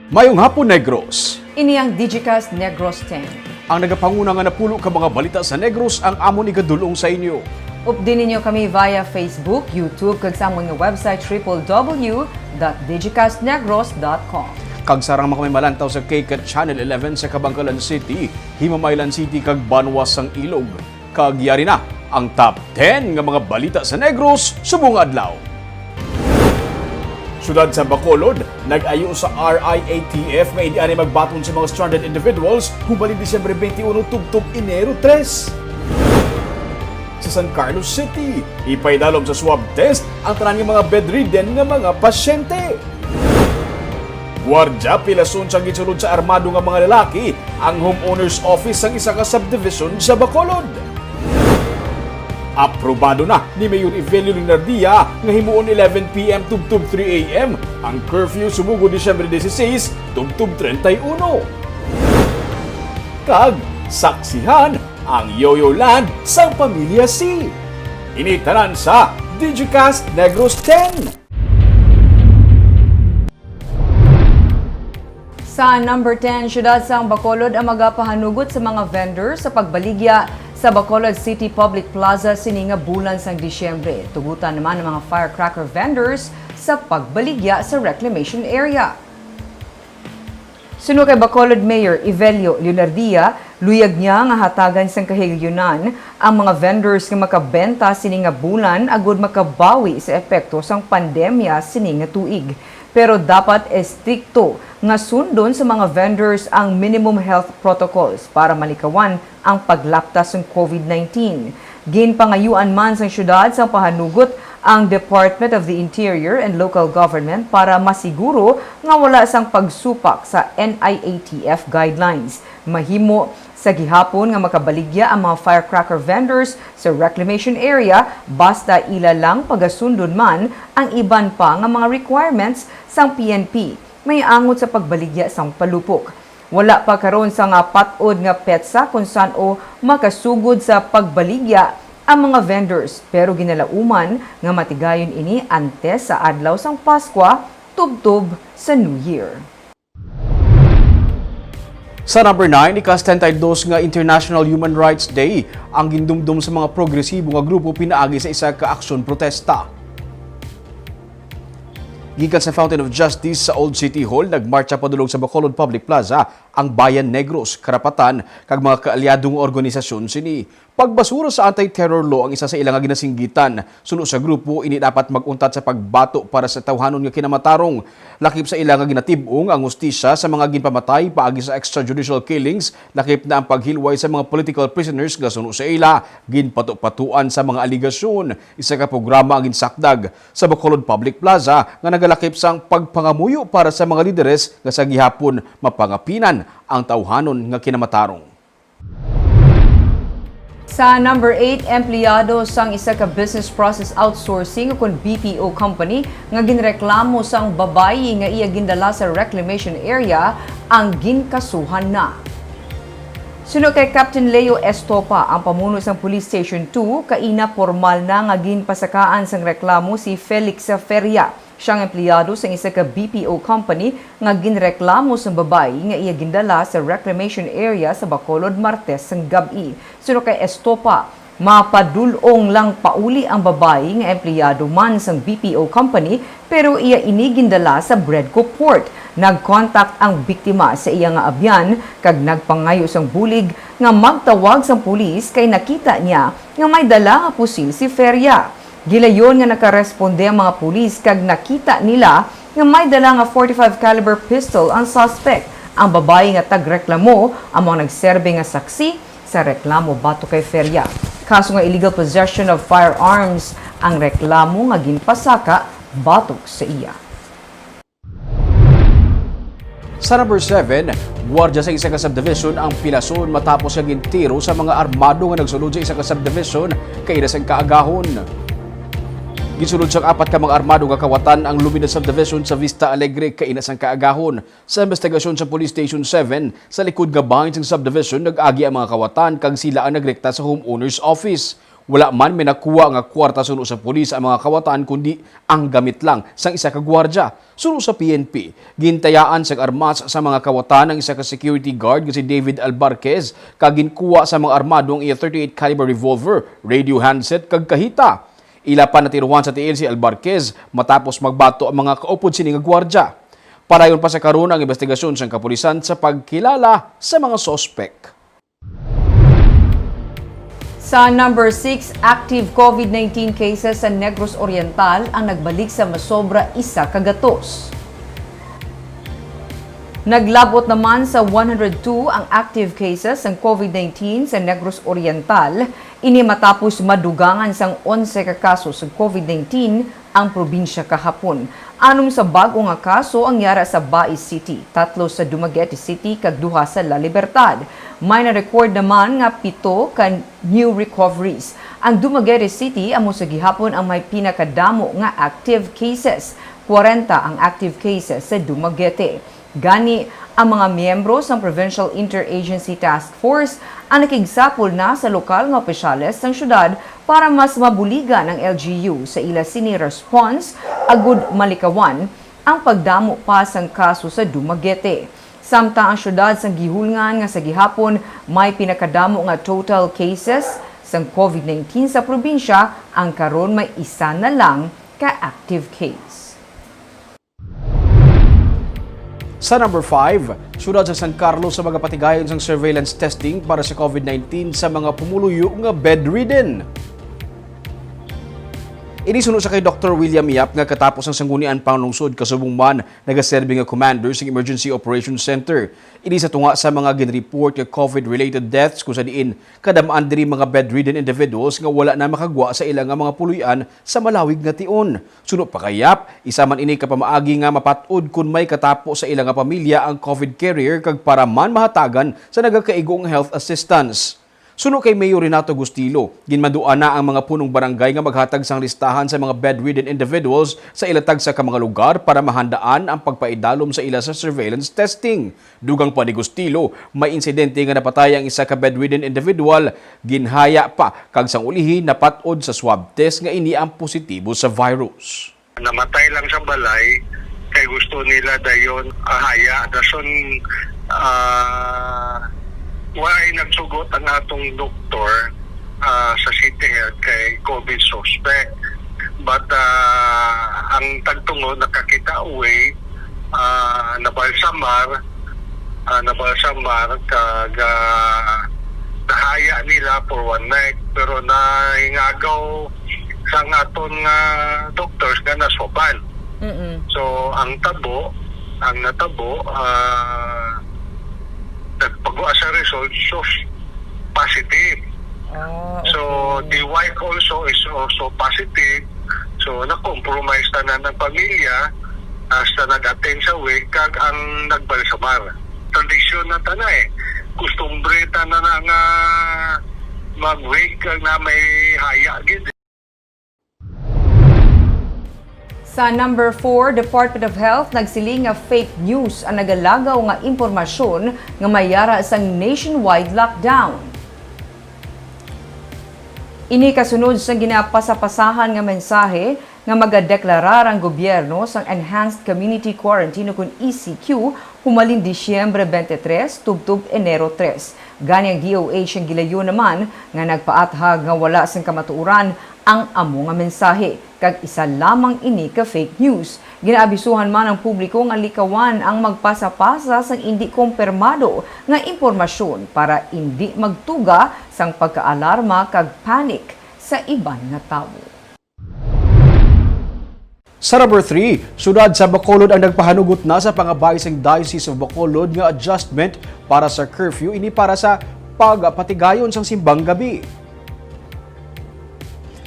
Mayong hapon, Negros. Ini ang Digicast Negros X. Ang nagapanguna nga napulo ka mga balita sa Negros ang amon igadulong sa inyo. Updin ninyo kami via Facebook, YouTube, kag sa among website www.digicastnegros.com. Kag sarang kami malantaw sa KCAT Channel 11 sa Kabangkalan City, Himamaylan City kag Banwas sang Ilog. Kag yari na ang top 10 nga mga balita sa Negros subong adlaw. Syudad sa Bacolod, nag-ayo sa RIATF nga hindi ani magbaton sa mga stranded individuals hubalin Disyembre 21 tubtob Enero 3. Sa San Carlos City, ipaydalom sa swab test ang tanan nga mga bedridden nga mga pasyente. Guardia PILASON siyang gisulod sa armado nga mga lalaki ang homeowner's office sang isa ka subdivision sa Bacolod. Aprobado na ni Mayor Evelio Linardia nga himuon 11 p.m. tubtob 3 a.m. ang curfew sumugo Disyembre 16 tubtob 31. Kag saksihan ang Yoyo Land sa Pamilya C. Initanan sa Digicast Negros X. Sa number 10, syudad sang Bacolod ang magapahanugot sa mga vendors sa pagbaligya sa Bacolod City Public Plaza sininga bulan sang Disyembre. Tugutan naman ng mga firecracker vendors sa pagbaligya sa reclamation area. Suno kay Bacolod Mayor Evelio Leonardia, luyag niya nga hatagan sang kahigayonan ang mga vendors nga makabenta sininga bulan agud makabawi sa epekto sang pandemya sininga tuig. Pero dapat estrikto nga sundon sa mga vendors ang minimum health protocols para malikawan ang paglaptas ng COVID-19. Ginpangayuan man sa syudad sa pahanugot ang Department of the Interior and Local Government para masiguro nga wala sang pagsupak sa NIATF guidelines. Mahimo sa gihapon nga makabaligya ang mga firecracker vendors sa reclamation area basta ila lang pagasundon man ang iban pa nga mga requirements sang PNP. May angot sa pagbaligya sang palupok. Wala pa karon sa nga patod nga petsa kung saan o makasugod sa pagbaligya ang mga vendors pero ginalauman nga matigayon ini antes sa adlaw sang Paskwa tubtob sa New Year. Sa number 9, ika-72 nga International Human Rights Day ang gindumdum sa mga progresibo nga grupo pinaagi sa isa ka aksyon protesta. Gikan sa Fountain of Justice sa Old City Hall, nagmarcha padulong sa Bacolod Public Plaza ang Bayan Negros, Karapatan kag mga kaalyadong organisasyon sini. Pagbasura sa anti-terror law ang isa sa ilang ginasinggitan. Suno sa grupo, ini dapat maguntat sa pagbato para sa tawhanon nga kinamatarong. Lakip sa ilang ginatibong ang hustisya sa mga ginpamatay paagi sa extrajudicial killings. Lakip na ang paghilway sa mga political prisoners nga suno sa ila. Ginpato-patuan sa mga aligasyon. Isa ka programa ang ginsakdag sa Bacolod Public Plaza nga nagalakip sang pagpangamuyo para sa mga lideres nga sa gihapon mapangapinan ang tawhanon nga kinamatarong. Sa number 8, empleyado sang isa ka business process outsourcing o BPO company nga ginreklamo sang babayi nga iya gindala sa reclamation area ang ginkasuhan na. Suno kay Captain Leo Estopa, ang pamuno sang Police Station 2, kaina formal na nga ginpasakaan sang reklamo si Felix Feria. Siyang empleyado sa isa ka BPO company nga ginreklamo sa babae nga iya gindala sa reclamation area sa Bacolod Martes sang gabi. Suno kay Estopa, mapadulong lang pauli ang babae nga empleyado man sang BPO company pero iya ini gindala sa Bredco Port. Nag-contact ang biktima sa iya nga abyan kag nagpangayo sang bulig nga magtawag sang pulis kay nakita niya nga may dala nga pusil si Feria. Gilayon nga nakaresponde ang mga pulis kag nakita nila nga may dala nga 45 caliber pistol ang suspect. Ang babae nga tagreklamo ang mga nagserbe nga saksi sa reklamo bato kay Feria. Kaso nga illegal possession of firearms ang reklamo nga ginpasaka batok sa iya. Sa number 7, guardia sa isa ka subdivision ang PILASON matapos ang gintiro sa mga armado nga nagsulod sa isa ka subdivision kay ina sang kaagahon. Gisulod siyang 4 ka mga armado nga kawatan ang Lumina Subdivision sa Vista Alegre kainas ang kaagahon. Sa investigasyon sa Police Station 7, sa likod nga bahin sa subdivision nag-agi ang mga kawatan kag sila ang nagrekta sa homeowner's office. Wala man may nakuha nga kwarta suno sa pulis ang mga kawatan kundi ang gamit lang sang isa ka gwardya. Suno sa PNP, gintayaan sa armas sa mga kawatan ang isa ka security guard nga si David Albarquez kag ginkuha sa mga armado ang iya 38 caliber revolver, radio handset kag kahita. Ila pa natiruan sa tiil si Albarquez matapos magbato ang mga kaupod sini nga gwardya. Padayon pa sa karon ang investigasyon sa kapulisan sa pagkilala sa mga sospek. Sa number 6, active COVID-19 cases sa Negros Oriental ang nagbalik sa masobra isa kagatos. Naglabot naman sa 102 ang active cases ng COVID-19 sa Negros Oriental, ini matapos madugangan sang 11 ka kaso sa COVID-19 ang probinsya kahapon. Anom sa bago nga kaso ang yara sa Bai City, 3 sa Dumaguete City kag 2 sa La Libertad. May na-record naman nga 7 ka new recoveries. Ang Dumaguete City amo sa gihapon ang may pinakadamo nga active cases, 40 ang active cases sa Dumaguete. Gani, ang mga miyembro sa Provincial Interagency Task Force ang nakigsapol na sa lokal nga opisyales ng syudad para mas mabuligan ang LGU sa ila sini response agud malikawan ang pagdamo pa sang kaso sa Dumaguete. Samtang ang syudad sang gihulngan nga sa gihapon may pinakadamo nga total cases sang COVID-19 sa probinsya, ang karon may isa na lang ka active case. Sa number 5, syudad sa San Carlos sa mga patigayon sang surveillance testing para sa COVID-19 sa mga pumuluyo nga bedridden. Inisunod sa kay Dr. William Yap nga katapos ang sanggunian panglungsod kasubong man nagaserbi nga commander sa Emergency Operations Center. Ini sa tunga sa mga ginreport nga COVID-related deaths kung sa diin kadamaan diri mga bedridden individuals nga wala na makagwa sa ilang nga mga puluyan sa malawig nga tion. Sunod pa kay Yap, isa man ini kapamaagi nga mapat-od kung may katapo sa ilang nga pamilya ang COVID carrier kag para man mahatagan sa nagakaigong health assistance. Suno kay Mayor Renato Gustilo, ginmaduan na ang mga punong barangay nga maghatag sang listahan sa mga bedridden individuals sa ilatag sa mga lugar para mahandaan ang pagpaidalom sa ila sa surveillance testing. Dugang pa ni Gustilo, may insidente nga napatay ang isa ka bedridden individual, ginhaya pa kag sang ulihi napatod sa swab test nga ini ang positibo sa virus. Namatay lang sa balay kay gusto nila dayon haya dason why nagsugot ang atong doktor sa City Health kay COVID suspect. But ang tagtungod nakakita away nabalsamar kag nahaya nila for one night pero nahingagaw sa aton doctors nga nasoban. So ang natabo nagpagawa sa result so positive. Okay. So the wife also is also positive. So na-compromise na ng pamilya hasta nag-attend sa wake kag ang nagbalsamar. Tradisyon na tanay. Kustumbre ta na nga mag-wake kag na may haya gid. Sa number 4, Department of Health nagsiling nga fake news ang nagalagaw nga impormasyon nga mayara sang nationwide lockdown. Ini kasunod sa ginapasapasahan nga mensahe nga magadeklarar ang gobyerno sang Enhanced Community Quarantine kung ECQ humalin Disyembre 23 tubtub Enero 3. Gani ang DOH ang gilayo naman nga nagpaathag nga wala sang kamatuoran ang amo nga mensahe kag isa lamang ini ka fake news. Ginaabisuhan man ang publiko nga likawan ang magpasa-pasa sang hindi kumpirmado nga impormasyon para hindi magtuga sang pagkaalarma kag panic sa iban nga tawo. Sa number 3, syudad sa Bacolod ang nagpahanugot na sa pangabay sang Diocese of Bacolod nga adjustment para sa curfew ini para sa pagpatigayon sang simbang gabi.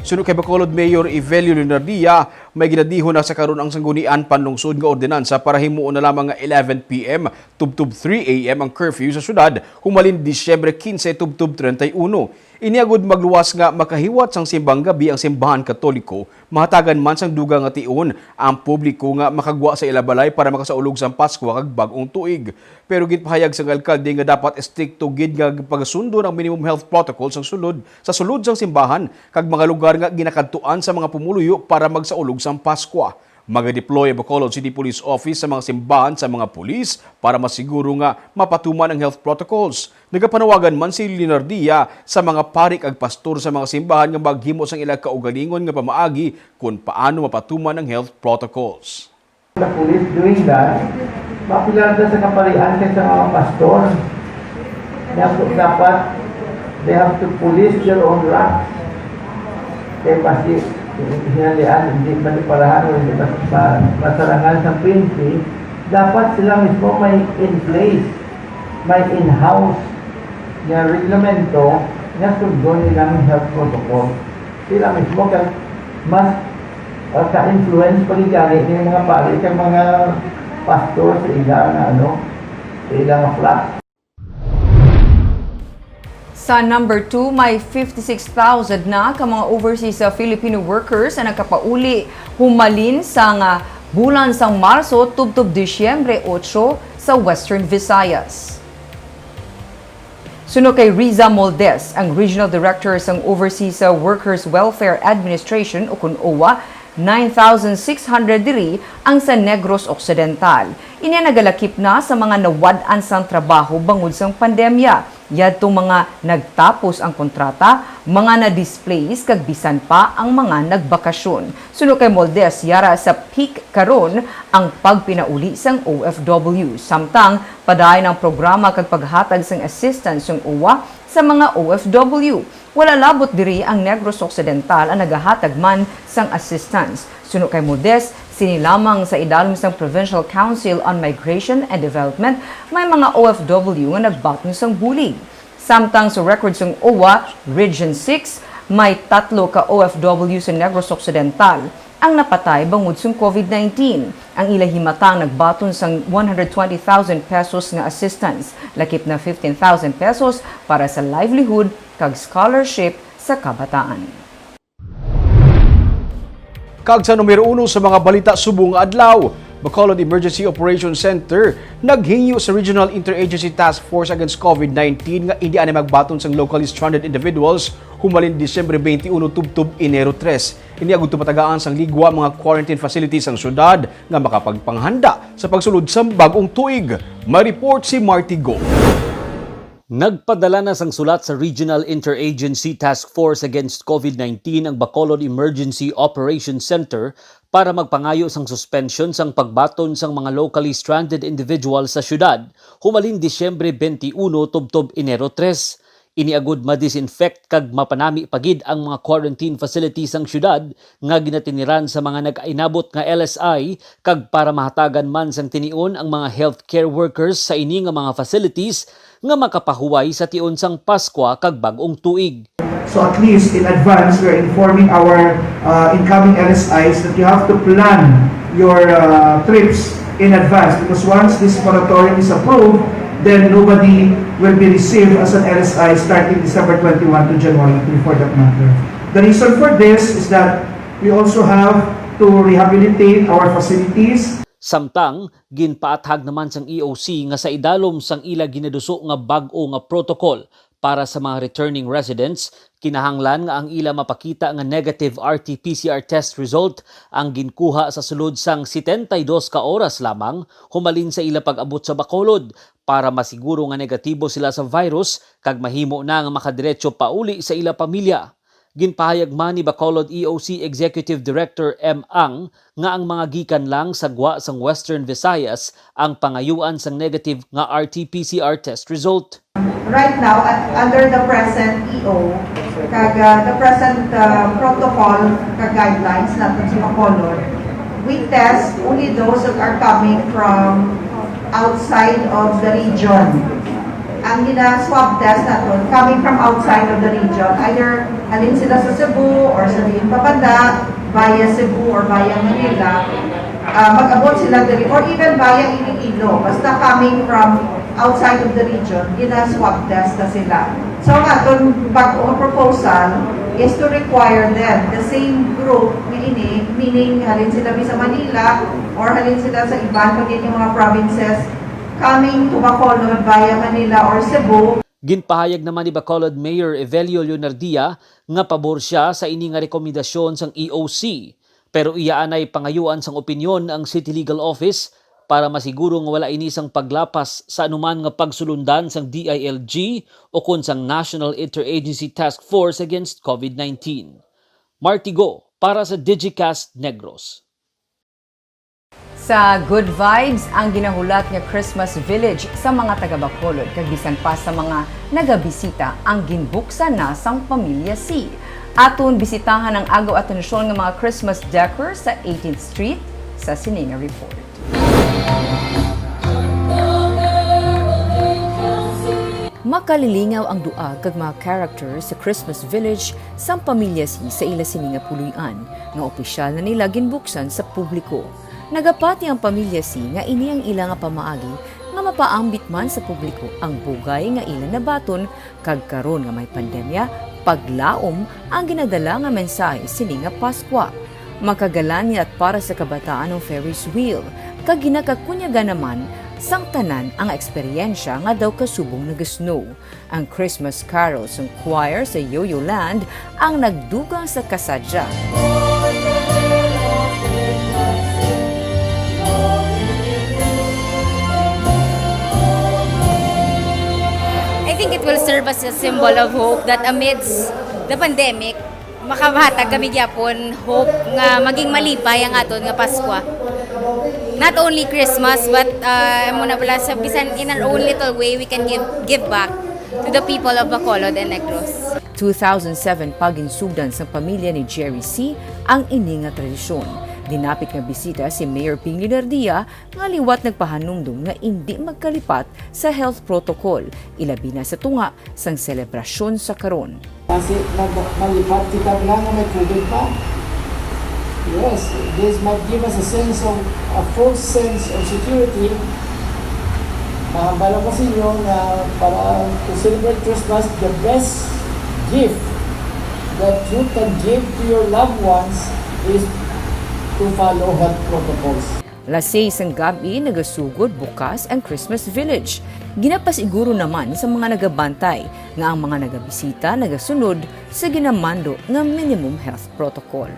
Sunod kay Bacolod Mayor Evelio Lunardia, may ginadihon na sa karon ang sanggunian panlungsod nga ordinansa para himuon na lamang nga 11 PM tubtub 3 AM ang curfew sa syudad humalin Disyembre 15 tubtub 31. Iniagod magluwas nga makahiwat sang simbang gabi ang simbahan katoliko, mahatagan man sang duga nga tion ang publiko nga makagwa sa ilabalay para makasaulog sang Pasko kag bag-ong tuig. Pero ginpahayag sang alkalde nga dapat stricto gid nga pagasundo ng minimum health protocols sa sulod sang simbahan kag mga lugar nga ginakadtuan sa mga pumuluyo para magsaulog sang Pasko. Mag-deploy ang Bacolod City Police Office sa mga simbahan sa mga pulis para masiguro nga mapatuman ang health protocols. Nagapanawagan man si Linardia sa mga parik ag pastor sa mga simbahan nga maghimo sang ilang kaugalingon nga pamaagi kung paano mapatuman ang health protocols. The police doing that, mapilar sa kaparian sa mga pastor. Dapat they have to police their own ranks. Kaya pasti hinalian, hindi manipalahan o hindi masarangan sa prinsi, dapat sila mismo may in place, may in-house na reglamento na sundon nilang health protocol. Sila mismo mas ka-influence paligari ng mga pari ng mga pastor sa ilang flat. Sa number 2, may 56,000 na ka mga overseas Filipino workers na nakapauli humalin sa bulan sang Marso tubtob Disyembre 8 sa Western Visayas. Suno kay Riza Moldes, ang Regional Director ng Overseas Workers Welfare Administration o kun OWA, 9,600 diri ang sa Negros Occidental. Inya nagalakip na sa mga nawad-an sang trabaho bangod sang pandemya. Yadtong mga nagtapos ang kontrata, mga na-displace kag bisan pa ang mga nagbakasyon. Suno kay Moldes, yara sa peak karon ang pagpinauli sang OFW. Samtang padayon ang programa kag paghatag sang assistance ng OWA sa mga OFW. Wala labot diri ang Negros Occidental ang nagahatag man sang assistance. Suno kay Moldes, sinilamang sa idalom sang Provincial Council on Migration and Development, may mga OFW nga nagbaton sang bulig. Samtang sa records ng OWA, Region 6, may 3 ka OFW sa Negros Occidental ang napatay bangod sa COVID-19. Ang ilahimatang nagbaton sang 120,000 pesos nga assistance, lakip na 15,000 pesos para sa livelihood kag scholarship sa kabataan. Kag sa numero 1 sa mga balita subong adlaw, Bacolod Emergency Operations Center naghingyo sa Regional Interagency Task Force Against COVID-19 nga hindi ani magbaton sang locally stranded individuals humalin Disyembre 21 tubtob Enero 3. Iniagud patagaan sang ligwa mga quarantine facilities sang syudad nga makapagpanghanda sa pagsulod sa bag-ong tuig. May report si Marty Go. Nagpadala na sang sulat sa Regional Interagency Task Force Against COVID-19 ang Bacolod Emergency Operations Center para magpangayo sang suspension sang pagbaton sang mga locally stranded individuals sa syudad humalin Disyembre 21 tubtob Enero 3. Iniagud ma-disinfect kag mapanami pagid ang mga quarantine facilities sang syudad nga ginatiniran sa mga nag-ainabot nga LSI kag para mahatagan man sang tinion ang mga healthcare workers sa ini nga mga facilities nga makapahuway sa tion sang Pasko kag bag-ong tuig. So at least in advance, we're informing our incoming LSIs that you have to plan your trips in advance because once this moratorium is approved, then nobody will be received as an LSI starting December 21 to January 3 for that matter. The reason for this is that we also have to rehabilitate our facilities. Samtang, ginpaathag naman sang EOC nga sa idalom sang ila ginaduso nga bag-o nga protocol para sa mga returning residents, kinahanglan nga ang ila mapakita nga negative RT-PCR test result ang ginkuha sa sulod sang 72 ka oras lamang humalin sa ila pag-abot sa Bacolod para masiguro nga negatibo sila sa virus kag mahimo na nga makadiretso pauli sa ila pamilya. Ginpahayag man ni Bacolod EOC Executive Director M. Ang nga ang mga gikan lang sa gwa sang Western Visayas ang pangayuan sang negative nga RT-PCR test result. Right now, under the present EO, the present protocol guidelines natin sa Bacolod, we test only those that are coming from outside of the region. Ang swab test natin, coming from outside of the region, either halin sila sa Cebu or sa Babanda, via Cebu or via Manila, mag-abot sila diri, or even via Iloilo, basta coming from outside of the region, swab test na sila. So nga, itong bagong proposal is to require them, the same group, meaning halin sila sa Manila or halin sila sa iban pag yung mga provinces coming to Bacolod via Manila or Cebu. Ginpahayag naman ni Bacolod Mayor Evelio Leonardia nga pabor siya sa ini nga rekomendasyon sang EOC, pero iyaan ay pangayuan sang opinyon ang City Legal Office para masiguro nga wala ini sang paglapas sa anuman nga pagsulundan sang DILG o kun sang National Interagency Task Force Against COVID-19. Martigo para sa Digicast Negros. Sa good vibes ang ginahulat nga Christmas Village sa mga taga-Bacolod kag bisan pa sa mga nagabisita ang ginbuksan na sang Pamilya C. Aton bisitahan ang agaw at atensyon nga mga Christmas decor sa 18th Street sa Sininga Report. Makalilingaw ang duag kag mga characters sa Christmas Village sa Pamilya C sa ila Sininga Puluyan nga opisyal na nila ginbuksan sa publiko. Nagapati ang Pamilya C nga ini ang ila nga pamaagi nga mapaambit man sa publiko ang bugay nga ila nabaton kag karon nga may pandemya, paglaom ang ginadala nga mensahe sini nga Paskwa. Makagalan niya at para sa kabataan ng Ferris wheel kag ginakakunyaga naman sang tanan ang eksperyensya nga daw kasubong nagasnow. Ang Christmas carols ng choir sa Yo-Yo Land ang nagdugang sa kasadya. I think it will serve as a symbol of hope that amidst the pandemic, makahatag kami gyapon hope nga maging malipay ang aton nga Pasko. Not only Christmas, but muna pala sa bisan in our own little way we can give back to the people of Bacolod and Negros. 2007 paginsugdan sa pamilya ni Jerry C. ang ini nga tradisyon. Dinapit nga bisita si Mayor Ping Leonardia nga liwat nagpahanumdum nga hindi magkalipat sa health protocol, ilabi na sa tunga sang selebrasyon sa karon. Kasi malipat kita lang na may COVID pa. Yes, this might give us a false sense of security. Mahambala ko sa inyo na para to celebrate Christmas, the best gift that you can give to your loved ones is to follow health protocols. Alas 6 ang gabi, nagasugod bukas ang Christmas Village. Ginapasiguro naman sa mga nagabantay nga ang mga nagabisita nagasunod sa ginamando nga minimum health protocol.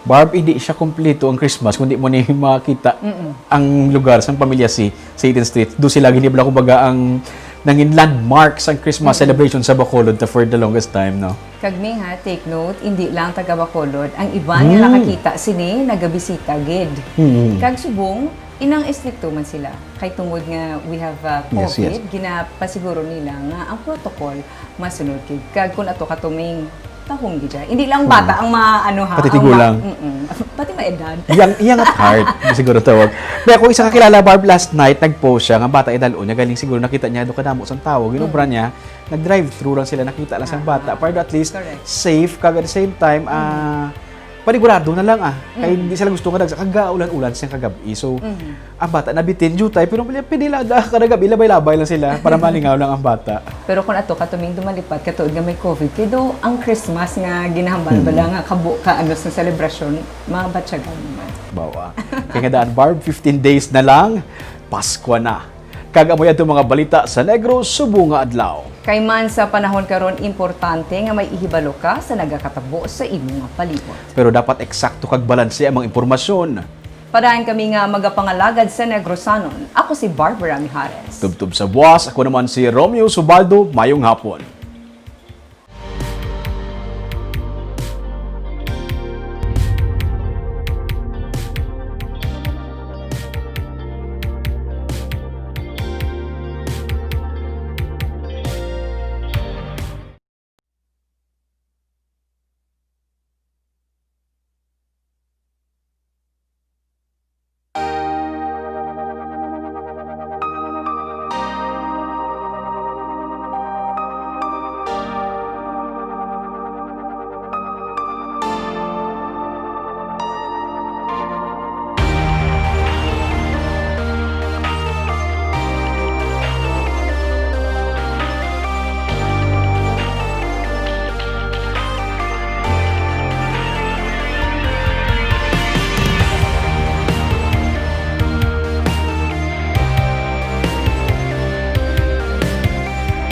Barb, hindi siya kompleto ang Christmas kung di mo na makita ang lugar sa Pamilya C sa 18th Street. Doon sila ginibla kumbaga ang nangin landmark sa Christmas celebration sa Bacolod for the longest time, no? Kagming ha, take note, hindi lang taga Bacolod, ang iba niya nakakita sini nagabisita gid. Kag subong inang estrikto man sila kay tungod nga we have COVID, ginapasiguro nila nga ang protocol masunod kid. Kag kun ato katuming tahong gid. Hindi lang bata ang maano ha. Pati tigulang. Pati maedad. Iyang at heart, siguro tawag. Pero kung isa kakilala, Barb, last night, nag-post siya, nga bata edalo niya, galing siguro nakita niya, doon kadamo sang tao, ginubra niya, nag-drive-thru lang sila, nakita lang sang bata, para at least safe, kag at the same time, panigurado na lang kaya hindi sila gusto nga kagaulan-ulan siyang kagabi. So, ang bata nabitin, jutay, pero pinilada kadagabi, labay-labay lang sila para malingaw lang ang bata. Pero kung ato katuming dumalipat katuod nga may COVID, kaya ang Christmas nga ginahambal-bala nga kabo ka agos na selebrasyon, mga batsagan naman. Bawa. Kaya nga daan, Barb, 15 days na lang, Pasko na. Kagamoy ato mga balita sa Negros, subunga adlaw. Kay man sa panahon karon importante nga may ihibalo ka sa nagakatabo sa imong palibot. Pero dapat eksakto kag balanse ang mga impormasyon. Padayon kami nga magapangalagad sa Negrosanon. Ako si Barbara Mijares. Tubtub sa buwas, ako naman si Romeo Subaldo, mayong hapon.